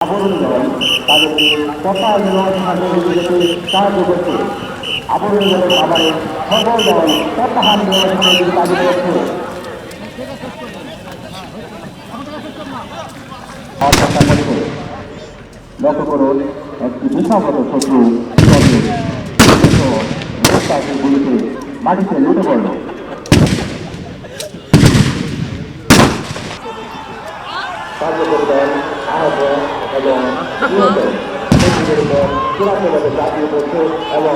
আবরণ দল তাদেরকে কথা এবং যেতে সাহায্য করছে। আবরণ দলের খাবারে সকল দল প্রত্যাহার দেওয়ার সহযোগিতা করছে। লক্ষ্য করুন একটি বিশাগত শত্রু গুলিতে মাটিতে লুটে পড়ল। কার্যকরী দল আহত এবং নিহত শত্রুদের উপর চূড়ান্তভাবে চাপিয়ে পড়ছে এবং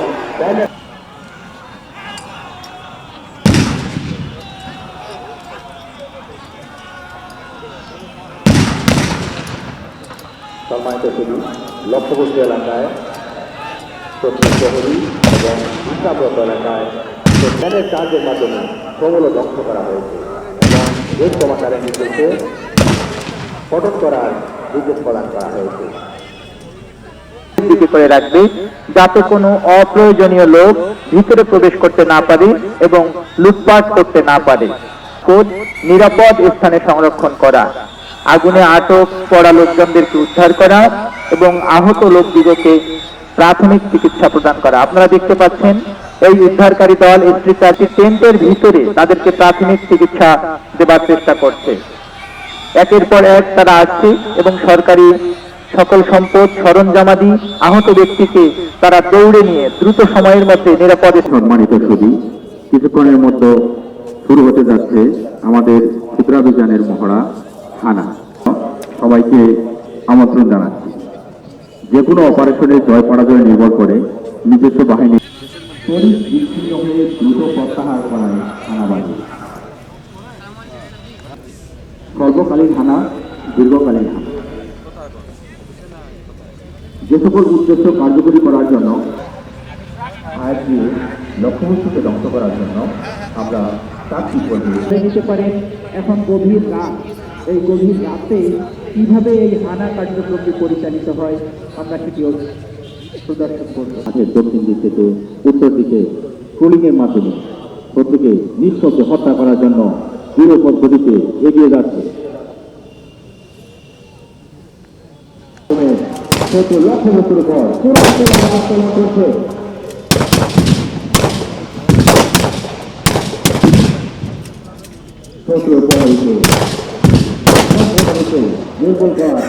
সম্মানিত শুধু লক্ষ্যবস্তু এলাকায় শত্রু প্রহরী এবং হিংসাগ্রস্ত এলাকায় ম্যানের চার্জের মাধ্যমে সমূল ধ্বংস করা হয়েছে এবং এই কমান্ডারের নির্দেশে ফটক করার নির্দেশ প্রদান করা হয়েছে। করে রাখবে যাতে কোনো অপ্রয়োজনীয় লোক ভিতরে প্রবেশ করতে না পারে এবং লুটপাট করতে না পারে। কোড নিরাপদ স্থানে সংরক্ষণ করা, আগুনে আটক পড়া লোকজনদেরকে উদ্ধার করা এবং আহত লোকদিগকে প্রাথমিক চিকিৎসা প্রদান করা। আপনারা দেখতে পাচ্ছেন এই উদ্ধারকারী দল স্ট্রিচারটি টেন্টের ভিতরে তাদেরকে প্রাথমিক চিকিৎসা দেবার চেষ্টা করছে। একের পর এক তারা আসছে এবং সরকারি সকল সম্পদ সরঞ্জামাদি আহত ব্যক্তিকে তারা দৌড়ে নিয়ে দ্রুত সময়ের মধ্যে নিরাপদে। সম্মানিত সুধী, কিছুক্ষণের মধ্যে শুরু হতে যাচ্ছে আমাদের ক্ষুদ্রাভিযানের মহড়া হানা। সবাইকে আমন্ত্রণ জানাচ্ছি। যে কোনো অপারেশনের জয় পরাজয় নির্ভর করে নিজস্ব বাহিনী বিচ্ছিন্ন হয়ে দ্রুত প্রত্যাহার করায় হানাবাজি। স্বল্পকালীন হানা, দীর্ঘকালীন হানা। যে সকল উদ্দেশ্য কার্যকরী করার জন্য আয়াত দিয়ে লক্ষ্যবস্তুকে ধ্বংস করার জন্য আমরা চারটি পদ্ধতি নিতে পারেন। এখন গভীর রাত, এই গভীর রাতে কিভাবে এই হানা কার্যক্রমটি পরিচালিত হয় আমরা সেটিও প্রদর্শন করব। দক্ষিণ দিক থেকে উত্তর দিকে ট্রোলিংয়ের মাধ্যমে শত্রুকে নিঃশব্দে হত্যা করার জন্য দৃঢ় পদ্ধতিতে এগিয়ে যাচ্ছে। শত্রু লক্ষ্যবস্তুর উপর আক্রমণ করছে। শত্রুর প্রভাবিত দুর্বল করা